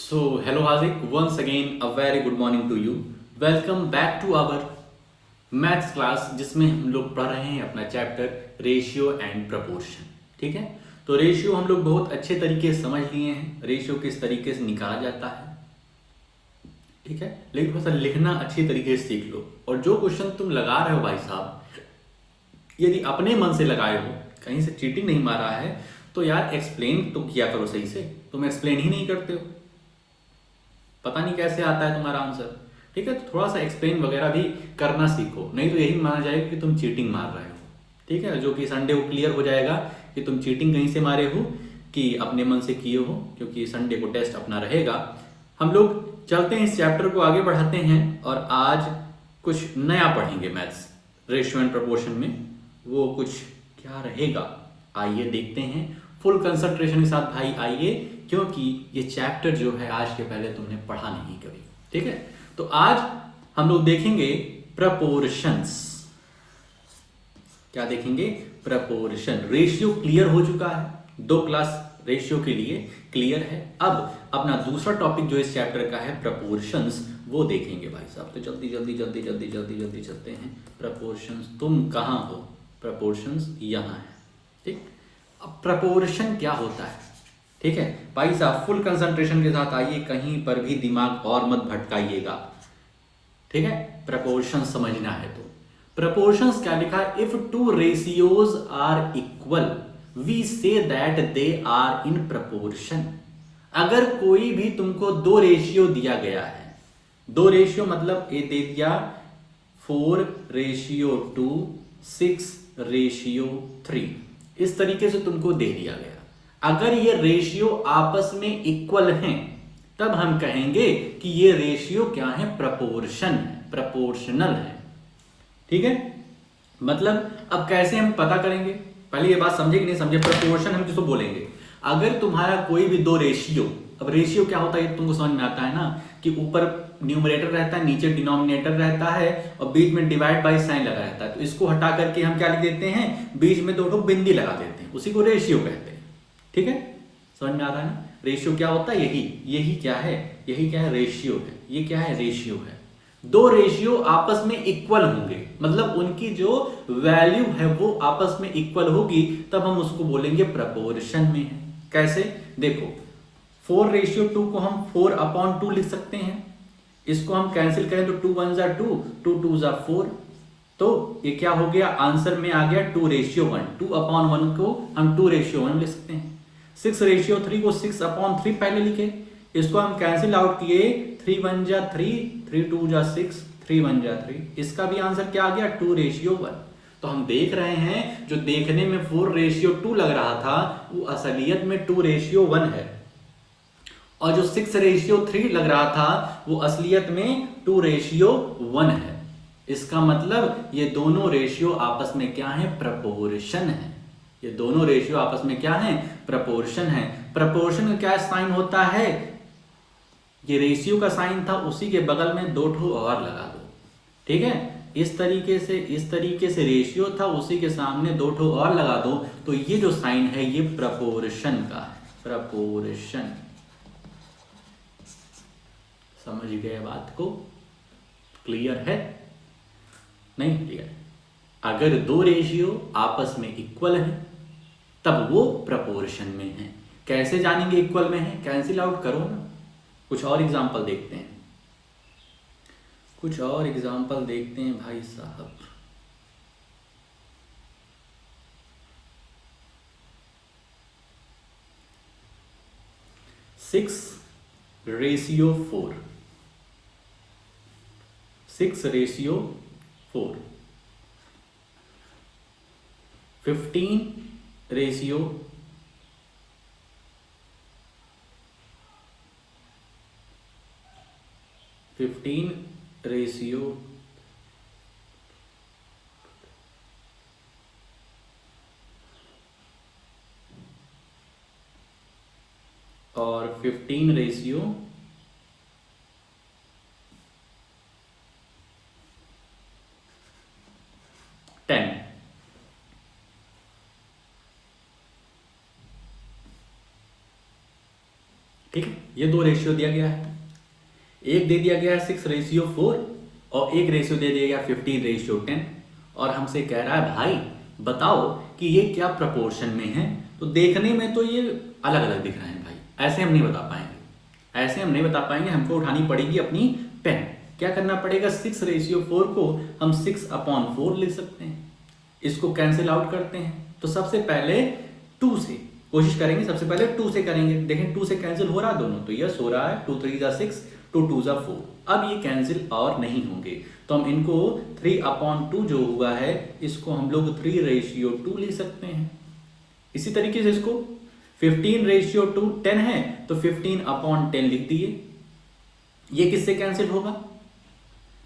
So, hello Hazik, once again a very good morning to you. Welcome back to our maths class जिसमें हम लोग पढ़ रहे हैं अपना चैप्टर रेशियो एंड प्रपोर्शन। ठीक है, तो रेशियो हम लोग बहुत अच्छे तरीके से समझ लिए हैं, रेशियो किस तरीके से निकाला जाता है। ठीक है, लेकिन थोड़ा सा लिखना अच्छी तरीके से सीख लो। और जो क्वेश्चन तुम लगा रहे हो भाई साहब, यदि अपने मन से लगाए हो, कहीं से चीटिंग नहीं मारा है, तो यार एक्सप्लेन तो किया करो सही से। तुम एक्सप्लेन ही नहीं करते हो, पता नहीं कैसे आता है तुम्हारा आंसर। ठीक है, तो थोड़ा सा एक्सप्लेन वगैरह भी करना सीखो, नहीं तो यही माना जाएगा कि तुम चीटिंग मार रहे हो। ठीक है, जो कि संडे को क्लियर हो जाएगा कि तुम चीटिंग कहीं से मारे हो कि अपने मन से किए हो, क्योंकि संडे को टेस्ट अपना रहेगा। हम लोग चलते हैं, इस चैप्टर को आगे बढ़ाते हैं और आज कुछ नया पढ़ेंगे मैथ्स रेशियो एंड प्रपोर्शन में। वो कुछ क्या रहेगा आइए देखते हैं, फुल कंसंट्रेशन के साथ भाई आइए, क्योंकि ये चैप्टर जो है आज के पहले तुमने पढ़ा नहीं कभी। ठीक है, तो आज हम लोग देखेंगे प्रपोर्शंस। क्या देखेंगे? प्रपोर्शन। रेशियो क्लियर हो चुका है, 2 क्लास रेशियो के लिए क्लियर है। अब अपना दूसरा टॉपिक जो इस चैप्टर का है प्रपोर्शंस, वो देखेंगे भाई साहब। तो जल्दी जल्दी जल्दी जल्दी जल्दी जल्दी चलते हैं। प्रपोर्शंस, तुम कहाँ हो? प्रपोर्शंस यहाँ है। ठीक, अब प्रपोर्शन क्या होता है? ठीक है भाई साहब, फुल कंसंट्रेशन के साथ आइए, कहीं पर भी दिमाग और मत भटकाइएगा। ठीक है, प्रपोर्शन समझना है तो प्रपोर्शंस क्या लिखा है? If two ratios are equal we say that they are in proportion. अगर कोई भी तुमको 2 रेशियो दिया गया है, 2 रेशियो मतलब ये दे दिया 4:2, 6:3, इस तरीके से तुमको दे दिया गया। अगर ये रेशियो आपस में इक्वल हैं, तब हम कहेंगे कि ये रेशियो क्या है? प्रपोर्शन है, प्रपोर्शनल है। ठीक है, मतलब अब कैसे हम पता करेंगे? पहले ये बात समझे कि नहीं समझे? प्रपोर्शन हम किसको बोलेंगे? अगर तुम्हारा कोई भी 2 रेशियो, अब रेशियो क्या होता है ये तुमको समझ में आता है ना, कि ऊपर न्यूमरेटर रहता है, नीचे डिनोमिनेटर रहता है और बीच में डिवाइड बाय साइन लगा रहता है। तो इसको हटा करके हम क्या लिख देते हैं? बीच में 2 बिंदी लगा देते हैं, उसी को रेशियो कहते हैं। ठीक है, समझ में आ रहा है ना? रेशियो क्या होता है? यही क्या है? यही क्या है? रेशियो है। ये क्या है? रेशियो है। 2 रेशियो आपस में इक्वल होंगे, मतलब उनकी जो वैल्यू है वो आपस में इक्वल होगी, तब हम उसको बोलेंगे प्रपोर्शन में है। कैसे? देखो, 4:2 को हम 4/2 लिख सकते हैं। इसको हम कैंसिल करें तो 2 1 जा 2, 2 2 जा 4, तो ये क्या हो गया? आंसर में आ गया 2:1। 2/1 को हम 2:1 लिख सकते हैं। 6:3 को 6/3 पहले लिखे, इसको हम कैंसिल आउट किए, 3 1 जा 3, 3 2 जा 6, 3 1 जा 3। इसका भी आंसर क्या आ गया? 2:1। तो हम देख रहे हैं, जो देखने में 4:2 लग रहा था, वो असलियत में 2:1 है, और जो 6:3 लग रहा था, वो असलियत में 2:1 है। इसका मतलब ये दोनों रेशियो आपस में क्या है? प्रपोर्शन है। ये दोनों रेशियो आपस में क्या है? प्रपोर्शन है। प्रपोर्शन का क्या साइन होता है? ये रेशियो का साइन था, उसी के बगल में 2 और लगा दो। ठीक है, इस तरीके से रेशियो था, उसी के सामने 2 और लगा दो, तो ये जो साइन है ये प्रपोर्शन का है। प्रपोर्शन, समझ गए बात को? क्लियर है? नहीं क्लियर? अगर 2 रेशियो आपस में इक्वल है, तब वो प्रपोर्शन में है। कैसे जानेंगे इक्वल में है? कैंसिल आउट करो ना। कुछ और एग्जांपल देखते हैं, कुछ और एग्जांपल देखते हैं भाई साहब। सिक्स रेशियो 4, 6:4, 15:, 15:, और 15:10। ठीक है, ये दो रेशियो दिया गया है, एक दे दिया गया है 6:4 और एक रेशियो दे दिया गया 15:10 और हमसे कह रहा है भाई बताओ कि ये क्या प्रपोर्शन में है। तो देखने में तो ये अलग अलग दिख रहे हैं भाई, ऐसे हम नहीं बता पाएंगे, ऐसे हम नहीं बता पाएंगे, हमको उठानी पड़ेगी अपनी पेन। क्या करना पड़ेगा, 6:4 को हम 6/4 लिख सकते हैं, इसको कैंसिल आउट करते हैं। तो सबसे पहले 2 से कोशिश करेंगे, सबसे पहले 2 से करेंगे, देखें 2 से कैंसिल हो रहा है दोनों, तो यस हो रहा है, 2 3 जा 6, 2 2 जा 4। अब ये कैंसिल और नहीं होंगे तो हम इनको 3/2 जो हुआ है इसको हम लोग 3:2 लिख सकते हैं। इसी तरीके से इसको 15:2 10 है तो 15/10 लिख दिए। ये किससे कैंसिल होगा,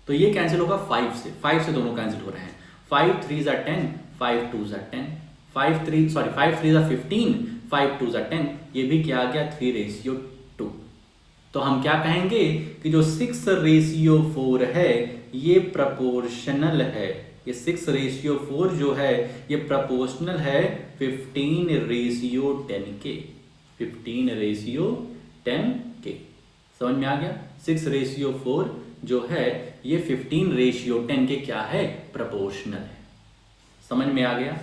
तो ये कैंसिल होगा 5 से, 5 से दोनों कैंसिल हो रहे हैं, 5 3 जा 10, 5 2 जा 10, 5 3 जा 15, 5 2 जा 10, ये भी क्या आ गया 3:2। तो हम क्या कहेंगे कि जो 6:4 है ये प्रपोर्शनल है, ये 6:4 जो है ये प्रपोर्शनल है 15:10 के, 15:10 के। समझ में आ गया, 6:4 जो है ये 15:10 के क्या है, प्रपोर्शनल है। समझ में आ गया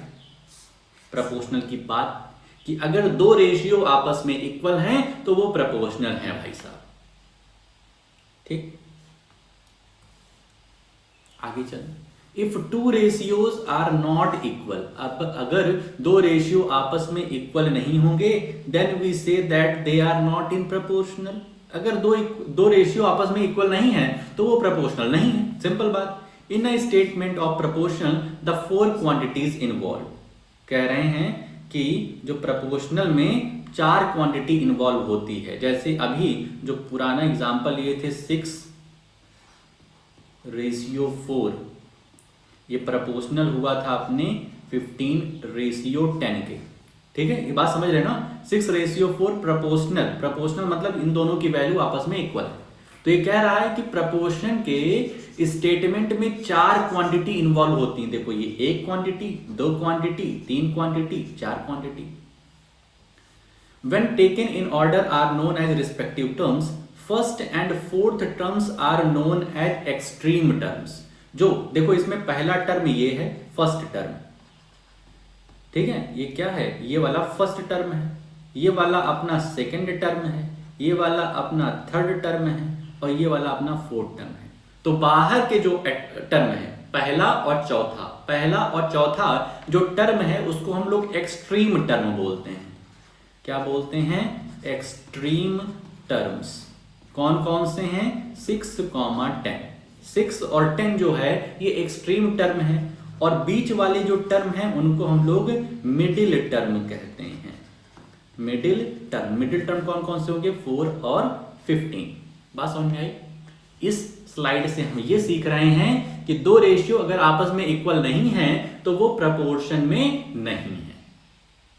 प्रपोर्शनल की बात, कि अगर दो रेशियो आपस में इक्वल हैं तो वो प्रपोर्शनल है भाई साहब। ठीक, आगे चल। If 2 ratios are not equal, अब अगर दो रेशियो आपस में इक्वल नहीं होंगे then we say that they are not in proportional. अगर दो रेशियो आपस में इक्वल नहीं है तो वो प्रपोर्शनल नहीं है, सिंपल बात। In a statement of proportional the 4 quantities involve, कह रहे हैं कि जो प्रपोर्शनल में 4 क्वांटिटी इन्वॉल्व होती है। जैसे अभी जो पुराना एग्जांपल लिए थे 6:4, ये प्रपोर्शनल हुआ था अपने 15:10 के। ठीक है, ये बात समझ रहे ना, 6:4 प्रपोर्शनल, प्रपोर्शनल मतलब इन दोनों की वैल्यू आपस में इक्वल है। तो ये कह रहा है कि प्रपोर्शन के स्टेटमेंट में 4 क्वांटिटी इन्वॉल्व होती हैं। देखो ये 1 quantity, 2 quantity, 3 quantity, 4 quantity. When taken in order are known as respective terms. First and fourth terms are known as extreme terms. जो देखो इसमें पहला टर्म ये है फर्स्ट टर्म, ठीक है, ये क्या है, ये वाला फर्स्ट टर्म है, ये वाला अपना सेकंड टर्म है, ये वाला अपना थर्ड टर्म है और ये वाला अपना फोर्थ टर्म है। तो बाहर के जो टर्म है पहला और चौथा, पहला और चौथा जो टर्म है उसको हम लोग एक्सट्रीम टर्म बोलते हैं। क्या बोलते हैं, एक्सट्रीम टर्म्स। कौन कौन से हैं, 6, 10। 6 और 10 जो है ये एक्सट्रीम टर्म है और बीच वाले जो टर्म है उनको हम लोग मिडिल टर्म कहते हैं। मिडिल टर्म, मिडिल टर्म कौन कौन से होंगे, 4 और 15। बात समझ में आई। इस स्लाइड से हम ये सीख रहे हैं कि दो रेशियो अगर आपस में इक्वल नहीं है तो वो प्रपोर्शन में नहीं है।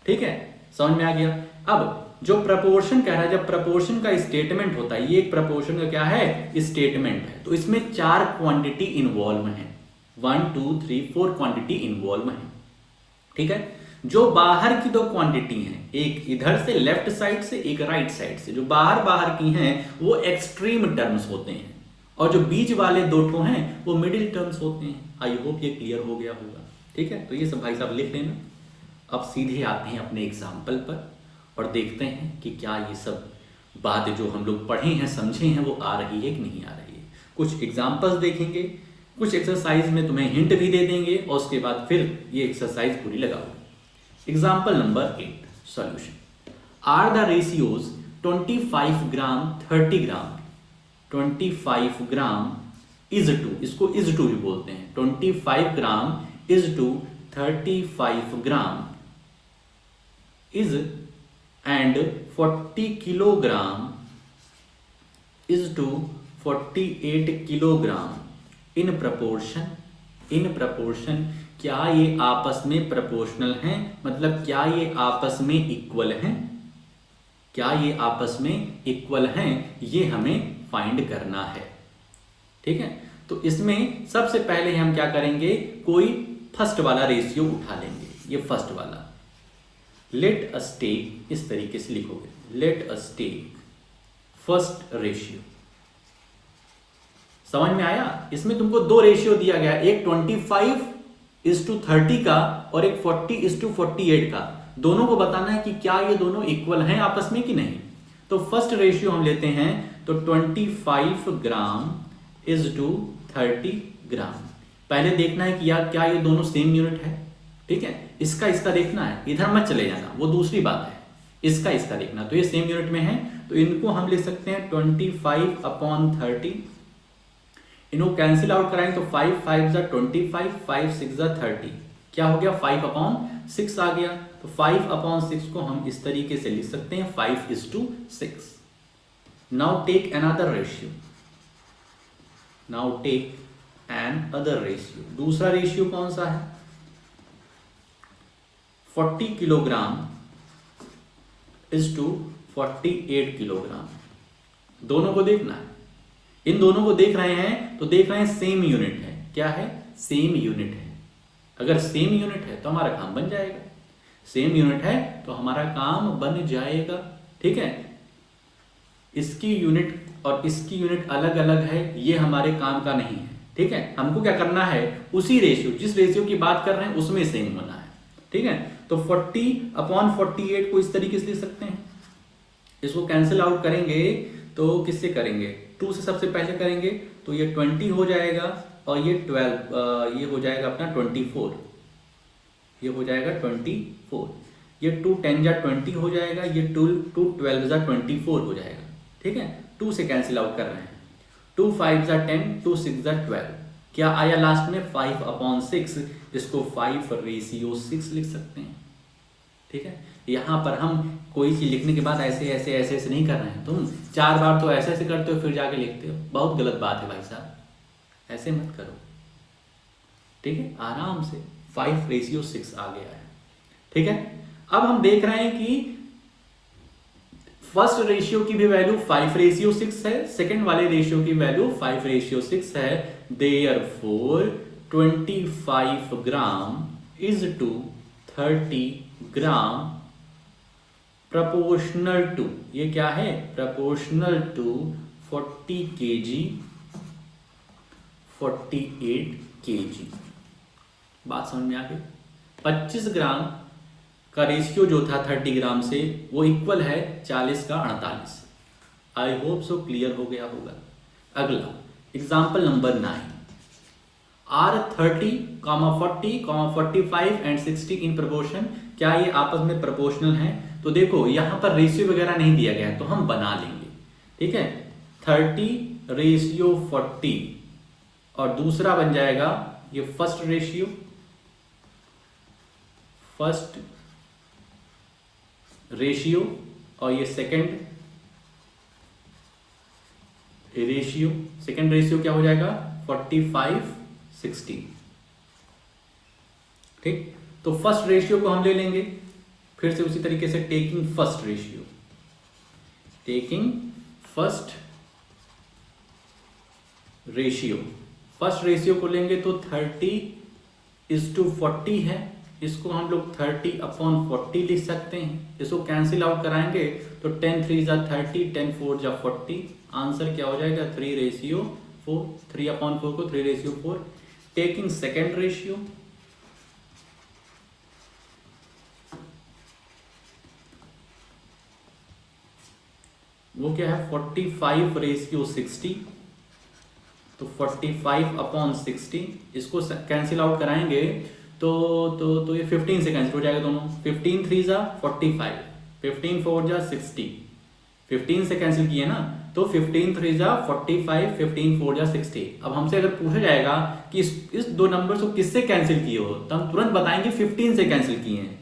ठीक है, समझ में आ गया। अब जो प्रपोर्शन कह रहा है, जब प्रपोर्शन का स्टेटमेंट होता है, ये एक प्रपोर्शन का क्या है, स्टेटमेंट है, तो इसमें 4 क्वांटिटी इन्वॉल्व हैं, 1 2 3 4 क्वांटिटी इन्वॉल्व है। ठीक है, जो बाहर की 2 क्वांटिटी हैं, एक इधर से लेफ्ट साइड से, एक राइट साइड से, जो बाहर की हैं वो एक्सट्रीम टर्म्स होते हैं और जो बीच वाले 2 हैं वो मिडिल टर्म्स होते हैं। आई होप ये क्लियर हो गया होगा। ठीक है, तो ये सब भाई साहब लिख लेना। अब सीधे आते हैं अपने एग्जाम्पल पर और देखते हैं कि क्या ये सब बात जो हम लोग पढ़े हैं, समझे हैं, वो आ रही है कि नहीं आ रही है। कुछ एग्जाम्पल्स देखेंगे, कुछ एक्सरसाइज में तुम्हें हिंट भी दे देंगे और उसके बाद फिर ये एक्सरसाइज पूरी लगाओगे। Example number 8, solution. Are the ratios 25 gram 30 gram 25 gram is to, इसको इज टू भी बोलते हैं, 25 gram is to 35 gram is and 40 kilogram is to 48 kilogram in proportion। in proportion क्या ये आपस में प्रोपोर्शनल हैं, मतलब क्या ये आपस में इक्वल हैं, क्या ये आपस में इक्वल हैं, ये हमें फाइंड करना है। ठीक है, तो इसमें सबसे पहले हम क्या करेंगे, कोई फर्स्ट वाला रेशियो उठा लेंगे। ये फर्स्ट वाला, लेट अस टेक, इस तरीके से लिखोगे, let us take first ratio. समझ में आया? इसमें तुमको दो रेशियो दिया गया, एक 25:30 का और एक 40:48 का। दोनों को बताना है कि क्या ये दोनों इक्वल हैं आपस में कि नहीं। तो फर्स्ट रेशियो हम लेते हैं, तो 25 ग्राम इज टू 30 ग्राम। पहले देखना है कि यार क्या ये दोनों सेम यूनिट है, ठीक है। इसका देखना है, इधर मत चले जाना, वो दूसरी बात है। इसका देखना, तो ये सेम यूनिट में है, तो इनको हम लिख सकते हैं 25/30। इनको कैंसिल आउट कराएंगे तो 5 5 25, 5 6 30, क्या हो गया 5/6 आ गया। तो 5/6 को हम इस तरीके से लिख सकते हैं 5:6। नाउ टेक अनदर रेशियो, दूसरा रेशियो कौन सा है? 40 किलोग्राम इज टू 48 किलोग्राम। दोनों को देखना है, इन दोनों को देख रहे हैं तो देख रहे हैं सेम यूनिट है। क्या है? सेम यूनिट है। अगर सेम यूनिट है तो हमारा काम बन जाएगा, सेम यूनिट है तो हमारा काम बन जाएगा, ठीक है। इसकी यूनिट और इसकी यूनिट अलग अलग है, ये हमारे काम का नहीं है, ठीक है। हमको क्या करना है, उसी रेशियो, जिस रेशियो की बात कर रहे हैं उसमें सेम होना है, ठीक है। तो 40/48 को इस तरीके से लिख सकते हैं। इसको कैंसिल आउट करेंगे तो किससे करेंगे? 2 से सबसे पहले करेंगे तो ये 20 हो जाएगा और ये 12, ये हो जाएगा अपना 24, ये हो जाएगा 24। ये 2 10 जा 20 हो जाएगा, ये 2 12 जा 24 हो जाएगा, ठीक है। 2 से कैंसिल आउट कर रहे हैं, 2 5 जा 10, 2 6 जा 12, क्या आया लास्ट में 5/6। इसको 5:6 लिख सकते हैं, ठीक है। यहाँ पर हम कोई चीज लिखने के बाद ऐसे ऐसे ऐसे ऐसे नहीं कर रहे हैं। तुम 4 बार तो ऐसे ऐसे करते हो फिर जाके लिखते हो, बहुत गलत बात है भाई साहब, ऐसे मत करो, ठीक है। आराम से 5:6 आ गया है, ठीक है। अब हम देख रहे हैं कि फर्स्ट रेशियो की भी वैल्यू 5:6 है, सेकंड वाले रेशियो की वैल्यू 5:6 है। Therefore 25 gram is to 30 gram proportional to, ये क्या है? Proportional to 40 kg 48 kg। बात समझ में आ गई? 25 ग्राम का रेशियो जो था 30 ग्राम से, वो इक्वल है 40 का 48। आई होप सो क्लियर हो गया होगा। अगला example number 9, are 30, 40, 45 and 60 in proportion. क्या ये आपस में प्रोपोर्शनल है? तो देखो यहां पर रेशियो वगैरह नहीं दिया गया है तो हम बना लेंगे, ठीक है। 30:40 और दूसरा बन जाएगा ये फर्स्ट रेशियो और ये सेकंड रेशियो क्या हो जाएगा? 45:60, ठीक। तो फर्स्ट रेशियो को हम ले लेंगे फिर से उसी तरीके से, टेकिंग फर्स्ट रेशियो को लेंगे तो 30:40 है, इसको हम लोग 30/40 लिख सकते हैं। इसको कैंसिल आउट कराएंगे तो 10 3 जा 30, 10 4 जा 40, आंसर क्या हो जाएगा? 3:4, 3/4 को 3:4। टेकिंग सेकेंड रेशियो, वो क्या है? 45:60, तो 45/60 इसको कैंसिल आउट कराएंगे तो ये 15 से कैंसिल हो जाएगा दोनों। 15 3 जा 45, 15 4 जा 60, 15 से कैंसिल किए ना, तो 15 3 जा 45, 15 4 जा 60। अब हमसे अगर पूछा जाएगा कि इस दो नंबर को किससे कैंसिल किए हो, तो हम तुरंत बताएंगे 15 से कैंसिल किए हैं,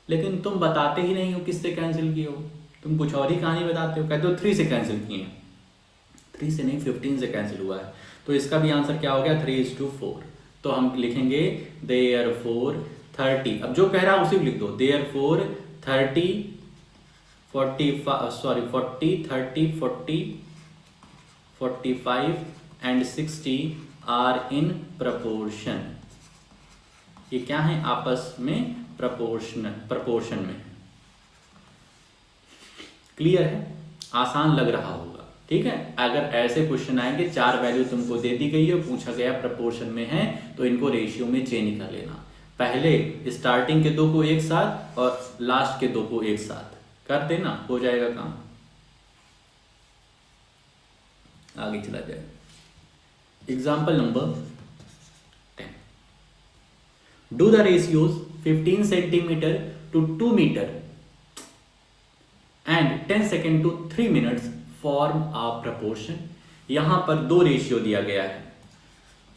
लेकिन तुम बताते ही नहीं हो किससे कैंसिल किए हो, तुम कुछ और ही कहानी बताते हो, कहते हो 3 से कैंसिल किए हैं। 3 से नहीं, 15 से कैंसिल हुआ है। तो इसका भी आंसर क्या हो गया? 3:4। तो हम लिखेंगे देयरफॉर 30, अब जो कह रहा है उसी को लिख दो। Therefore 30 40 30 40 45 and 60 are in proportion. ये क्या है? आपस में प्रपोर्शन में। क्लियर है? आसान लग रहा होगा, ठीक है। अगर ऐसे क्वेश्चन आएंगे, 4 वैल्यू तुमको दे दी गई है, पूछा गया प्रपोर्शन में है, तो इनको रेशियो में चेंज कर लेना। पहले स्टार्टिंग के 2 को एक साथ और लास्ट के 2 को एक साथ कर देना, हो जाएगा काम, आगे चला जाए। Example number 10, do the ratios 15 centimetre to 2 metre and 10 second to 3 minutes form a proportion. यहां पर 2 रेशियो दिया गया है।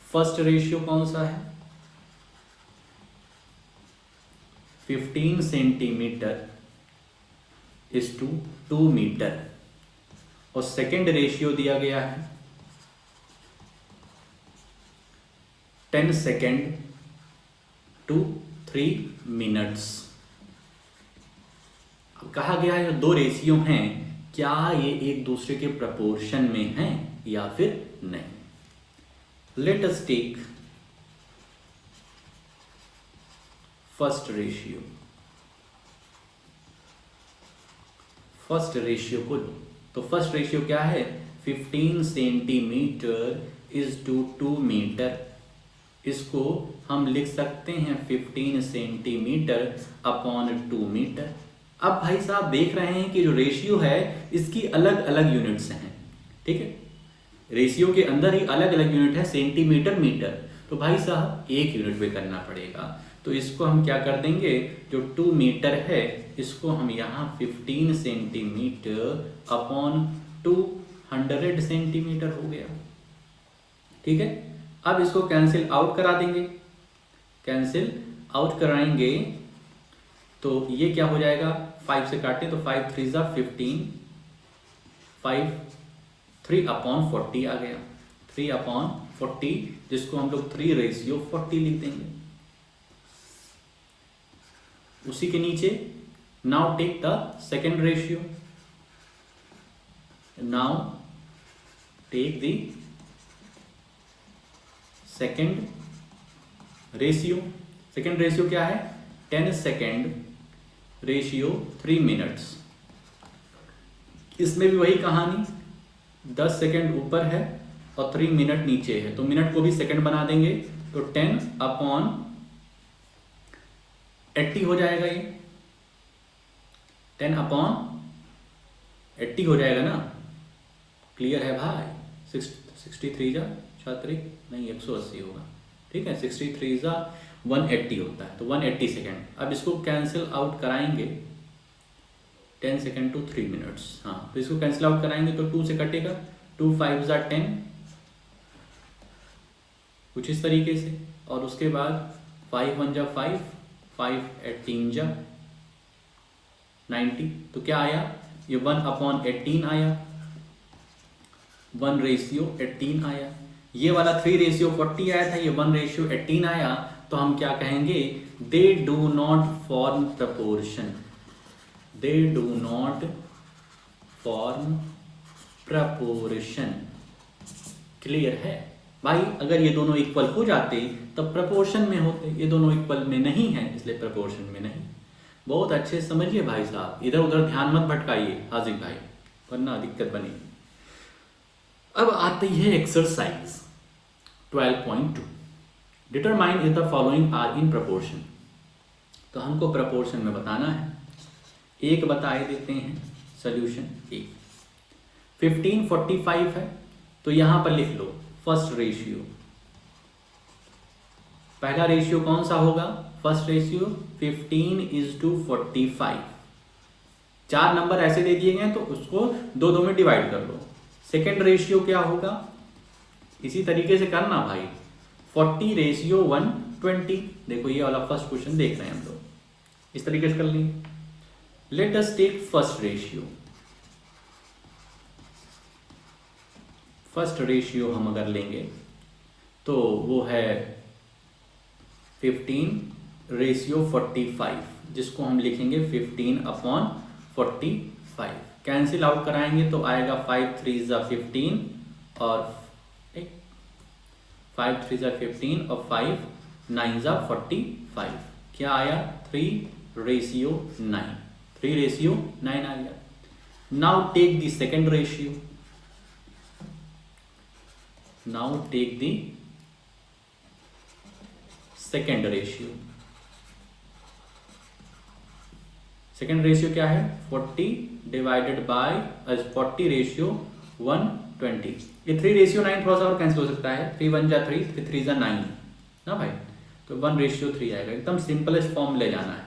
फर्स्ट रेशियो कौन सा है? 15 सेंटीमीटर इज टू 2 मीटर, और सेकेंड रेशियो दिया गया है 10 सेकेंड टू 3 मिनट्स। कहा गया है 2 रेशियो हैं, क्या ये एक दूसरे के प्रपोर्शन में हैं या फिर नहीं। Let us take first ratio. First ratio को लो, तो फर्स्ट रेशियो क्या है? 15 सेंटीमीटर इज टू 2 मीटर। इसको हम लिख सकते हैं 15 सेंटीमीटर अपॉन 2 मीटर। अब भाई साहब देख रहे हैं कि जो रेशियो है इसकी अलग अलग यूनिट्स हैं, ठीक है। रेशियो के अंदर ही अलग अलग यूनिट है, सेंटीमीटर, मीटर, तो भाई साहब एक यूनिट पे करना पड़ेगा। तो इसको हम क्या कर देंगे, जो 2 मीटर है इसको हम यहाँ 15 सेंटीमीटर अपॉन 200 सेंटीमीटर हो गया, ठीक है। अब इसको कैंसिल आउट करा देंगे, कैंसिल आउट कराएंगे तो ये क्या हो जाएगा, 5 से काटे तो 5 3 जा 15, 5 3 अपॉन 40 आ गया, 3 अपॉन 40, जिसको हम लोग 3 रेशियो 40 लिख देंगे। उसी के नीचे now take the second ratio, now take the second ratio. Second ratio क्या है? 10 सेकेंड रेशियो 3 मिनट्स। इसमें भी वही कहानी, 10 सेकेंड ऊपर है और 3 मिनट नीचे है, तो मिनट को भी सेकेंड बना देंगे, तो 10 अपॉन 80 हो जाएगा। ये 10 अपॉन 80 हो जाएगा ना, क्लियर है भाई? 63 जा 63 नहीं 180 होगा, ठीक है। 63 जा 180 होता है, तो 180 सेकेंड। अब इसको कैंसिल आउट कराएंगे, 10 सेकेंड टू 3 मिनट्स, हाँ, तो इसको कैंसिल आउट कराएंगे तो 2 से कटेगा, 2 5 जा 10, कुछ इस तरीके से, और उसके बाद 5 1 जा 5, 5 18 जा 90, तो क्या आया, ये 1 अपॉन 18 आया, 1 रेशियो 18 आया। ये वाला 3 रेशियो 40 आया था, ये 1 रेशियो 18 आया, तो हम क्या कहेंगे, they do not form proportion, they do not form proportion. Clear है भाई? अगर ये दोनों इक्वल हो जाते तब प्रपोर्शन में होते, ये दोनों इक्वल में नहीं है इसलिए प्रपोर्शन में नहीं। बहुत अच्छे समझिए भाई साहब, इधर उधर ध्यान मत भटकाइए हाजिक भाई, वरना दिक्कत बनेगी। अब आती है exercise 12.2, determine if the following are in proportion. तो हमको प्रपोर्शन में बताना है। एक बताए देते हैं सॉल्यूशन, एक 15 45 है, तो यहां पर लिख लो फर्स्ट रेशियो। पहला रेशियो कौन सा होगा? First ratio 15 is to 45। 4 number ऐसे दे दिए गए तो उसको 2 में डिवाइड कर लो। सेकेंड रेशियो क्या होगा? इसी तरीके से करना भाई, 40 रेशियो 120। देखो ये वाला फर्स्ट क्वेश्चन देख रहे हैं हम लोग, इस तरीके से कर लेंगे। Let us take first ratio. First ratio हम अगर लेंगे तो वो है 15 रेशियो 45, जिसको हम लिखेंगे 15 अपॉन 45। कैंसिल आउट कराएंगे तो आएगा 5 3 जा 15 और 5 3 जा 15 और 5 9 जा 45। क्या आया? 3 रेशियो 9, 3 रेशियो 9 आ गया। Now take the second ratio, now take the second ratio. Second ratio क्या है? 40 डिवाइडेड बाय 40 रेशियो 120। ये 3 रेशियो 9 थोड़ा सा और कैंसिल हो सकता है, 3 1 जा 3, 3 3 जा 9 ना भाई, तो 1 रेशियो 3 आएगा। एकदम सिंपलेस्ट फॉर्म ले जाना है।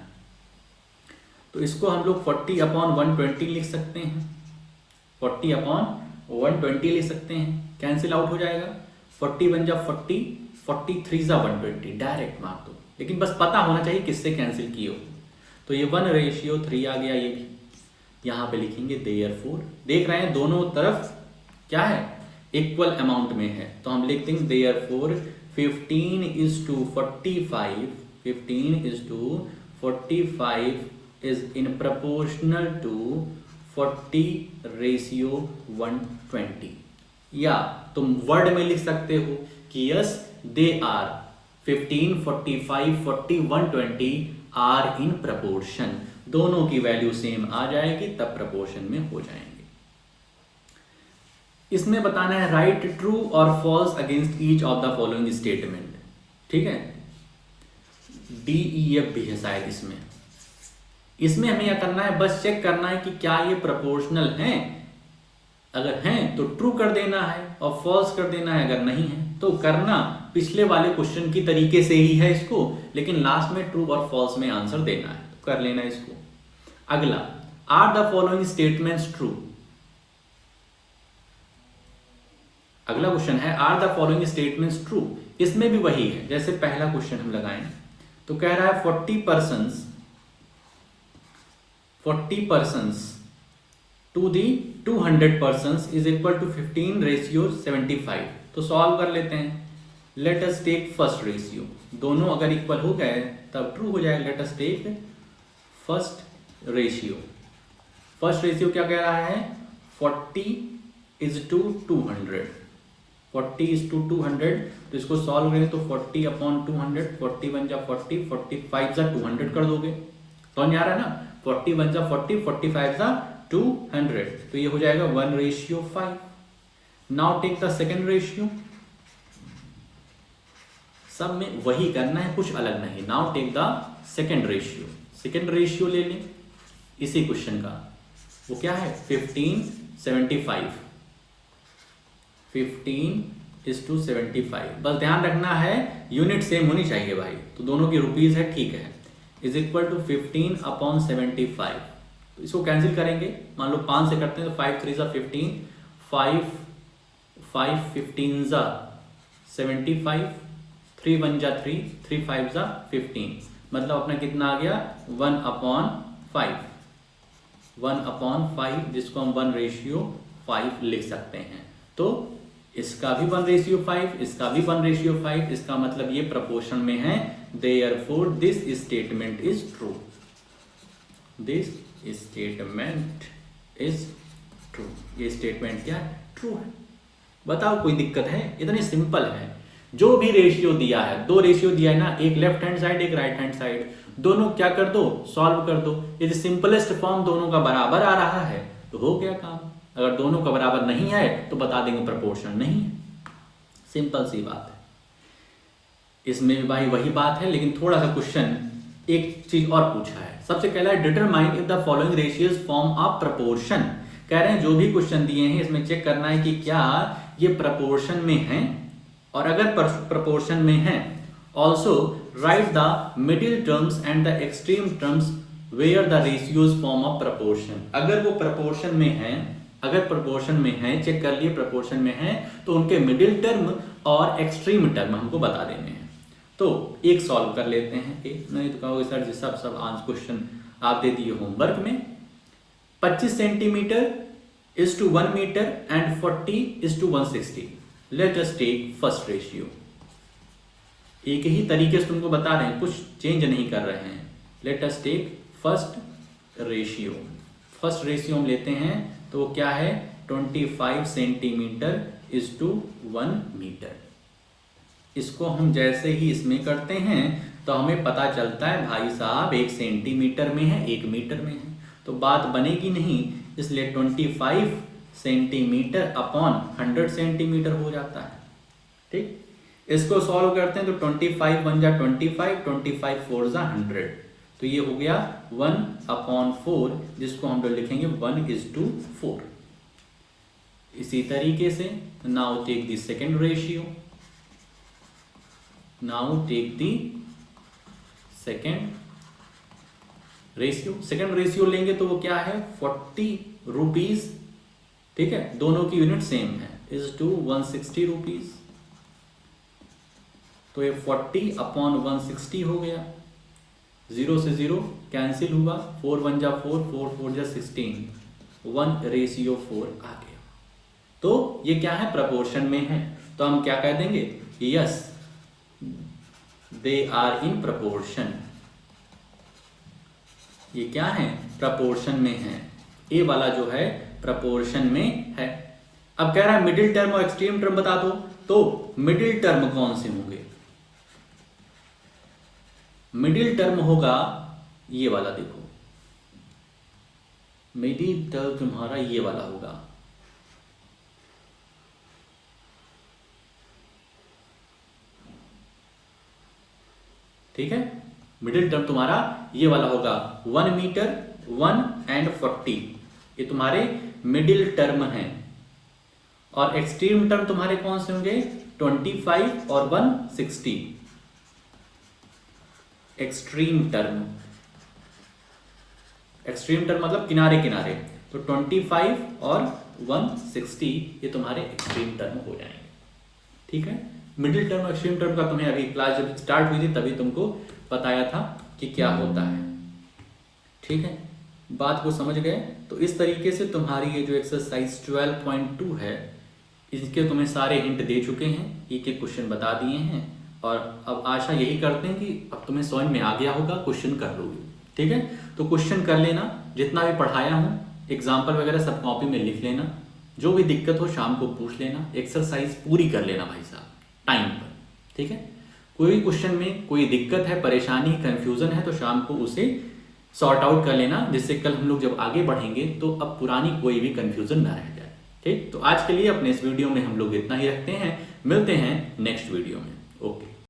तो इसको हम लोग 40/120 लिख सकते हैं, 40/120 लिख सकते हैं, कैंसिल आउट हो जाएगा। 40 1 जा 40, 43 जा 120, डायरेक्ट मार दो, लेकिन बस पता होना चाहिए किससे कैंसिल किए हो। तो ये 1 रेशियो 3 आ गया, ये भी यहाँ पे लिखेंगे देयरफॉर। देख रहे हैं दोनों तरफ क्या है, इक्वल अमाउंट में है, तो हम लिख देंगे therefore 15:45, 15:45 is in proportional to 40/120। या तुम वर्ड में लिख सकते हो कि yes they are 15, 45, 40, 120 are in proportion. दोनों की वैल्यू सेम आ जाएगी तब प्रपोर्शन में हो जाएंगे। इसमें बताना है राइट ट्रू और false against each of the following statement. ठीक है, DEF भी है शायद इसमें। इसमें हमें क्या करना है, बस चेक करना है कि क्या ये प्रोपोर्शनल हैं। अगर हैं तो ट्रू कर देना है और फॉल्स कर देना है। अगर नहीं है तो करना पिछले वाले क्वेश्चन की तरीके से ही है इसको, लेकिन लास्ट में ट्रू और फॉल्स में आंसर देना है, तो कर लेना इसको। अगला, are the following statements true. अगला क्वेश्चन है are the following statements true. इसमें भी वही है जैसे पहला क्वेश्चन हम लगाएं, तो कह रहा है 40 persons to the 200 persons is equal to 15/75। तो सॉल्व कर लेते हैं। Let us take first ratio, दोनों अगर इक्वल हो गए तब ट्रू हो जाएगा। Let us take first ratio. First ratio क्या कह रहा है, 40:200, 40:200। तो इसको सॉल्व करें तो 40/200, 40 1 जा 40, 45 जा 200 कर दोगे, तो नहीं आ रहा है ना, 40 1 जा 40, 45 जा 200, तो ये हो जाएगा 1/5। Now take the second ratio. सब में वही करना है, कुछ अलग नहीं। Now take the second ratio. Second ratio ले लें इसी क्वेश्चन का, वो क्या है 15:75, 15:75। बस ध्यान रखना है यूनिट सेम होनी चाहिए भाई, तो दोनों की रुपीज है, ठीक है। Is equal to 15/75। तो इसको कैंसिल करेंगे, मान लो 5 से करते हैं तो 5 3 जा 15, 5 15 जा 75, 3 1 जा 3, 3 5 जा 15, मतलब अपना कितना आ गया 1/5, 1/5, जिसको हम 1/5 लिख सकते हैं। तो इसका भी 1/5, इसका भी 1/5, इसका मतलब ये प्रपोर्शन में है। Therefore this statement is true, this statement is true। ये स्टेटमेंट क्या है, ट्रू है। बताओ कोई दिक्कत है, इतनी सिंपल है। जो भी रेशियो दिया है, 2 रेशियो दिया है ना, एक लेफ्ट हैंड साइड एक राइट हैंड साइड, दोनों क्या कर दो, सॉल्व कर दो। यदि सिंपलेस्ट फॉर्म दोनों का बराबर आ रहा है तो हो गया काम। अगर दोनों का बराबर नहीं है तो बता देंगे प्रपोर्शन नहीं है, सिंपल सी बात है। इसमें भी भाई वही बात है, लेकिन थोड़ा सा क्वेश्चन एक चीज और पूछा है। सबसे पहला है determine if the following ratios form a proportion. कह रहे हैं जो भी क्वेश्चन दिए हैं इसमें चेक करना है कि क्या ये प्रपोर्शन में है, और अगर प्रपोर्शन में है also write the middle terms and the extreme terms where the ratios form a proportion. अगर वो प्रपोर्शन में है, अगर प्रपोर्शन में है, चेक कर लिए प्रपोर्शन में है, तो उनके मिडिल टर्म और एक्सट्रीम टर्म हमको बता देने हैं। तो एक सॉल्व कर लेते हैं, एक नहीं तो कहोगे सर जी सब आंसर क्वेश्चन आप दे दिए होमवर्क में। 25 centimetre is to 1 metre and 40 is to 160। Let us take first ratio. एक ही तरीके से तुमको बता रहे हैं, कुछ चेंज नहीं कर रहे हैं। Let us take first ratio. First ratio हम लेते हैं तो वो क्या है 25 सेंटीमीटर इज टू 1 मीटर। इसको हम जैसे ही इसमें करते हैं तो हमें पता चलता है भाई साहब 1 सेंटीमीटर में है 1 मीटर में है, तो बात बनेगी नहीं इसलिए 25 सेंटीमीटर अपॉन 100 सेंटीमीटर हो जाता है। ठीक, इसको सॉल्व करते हैं तो 25 बन जा 25, 25 4 जा 100, तो ये हो गया 1/4, जिसको हम लोग लिखेंगे 1:4। इसी तरीके से now take the second ratio, now take the second ratio लेंगे तो वो क्या है 40 रुपीज। ठीक है, दोनों की यूनिट सेम है, इज टू 160 रुपीज, तो ये 40/160 हो गया। 0 से 0 कैंसिल हुआ, 4 1 जा 4, 4 4 जा 16, 1:4 आ गया। तो ये क्या है, प्रपोर्शन में है, तो हम क्या कह देंगे, yes they are in proportion. ये क्या है, प्रपोर्शन में है, ए वाला जो है प्रपोर्शन में है। अब कह रहा है मिडिल टर्म और एक्सट्रीम टर्म बता दो, तो मिडिल टर्म कौन से होंगे, मिडिल टर्म होगा ये वाला, देखो मिडिल टर्म तुम्हारा ये वाला होगा, ठीक है, मिडिल टर्म तुम्हारा ये वाला होगा 1 मीटर 1 and 40, ये तुम्हारे मिडिल टर्म हैं। और एक्सट्रीम टर्म तुम्हारे कौन से होंगे, 25 और 160। एक्सट्रीम टर्म मतलब किनारे किनारे, तो 25 और 160 ये तुम्हारे एक्सट्रीम टर्म हो जाएंगे। ठीक है, मिडिल टर्म और एक्सट्रीम टर्म का तुम्हें अभी क्लास जब स्टार्ट हुई थी तभी तुमको बताया था कि क्या होता है। ठीक है, बात को समझ गए। तो इस तरीके से तुम्हारी ये जो एक्सरसाइज 12.2 है, इसके तुम्हें सारे हिंट दे चुके हैं, एक एक क्वेश्चन बता दिए हैं, और अब आशा यही करते हैं कि अब तुम्हें समझ में आ गया होगा, क्वेश्चन कर लोगे। ठीक है, तो क्वेश्चन कर लेना, जितना भी पढ़ाया हूँ एग्जाम्पल वगैरह सब कॉपी में लिख लेना, जो भी दिक्कत हो शाम को पूछ लेना, एक्सरसाइज पूरी कर लेना भाई साहब टाइम पर। ठीक है, कोई क्वेश्चन में कोई दिक्कत है, परेशानी, कंफ्यूजन है, तो शाम को उसे सॉर्ट आउट कर लेना, जिससे कल हम लोग जब आगे बढ़ेंगे तो अब पुरानी कोई भी कंफ्यूजन ना रह जाए। ठीक, तो आज के लिए अपने इस वीडियो में हम लोग इतना ही रखते हैं, मिलते हैं नेक्स्ट वीडियो में। ओके।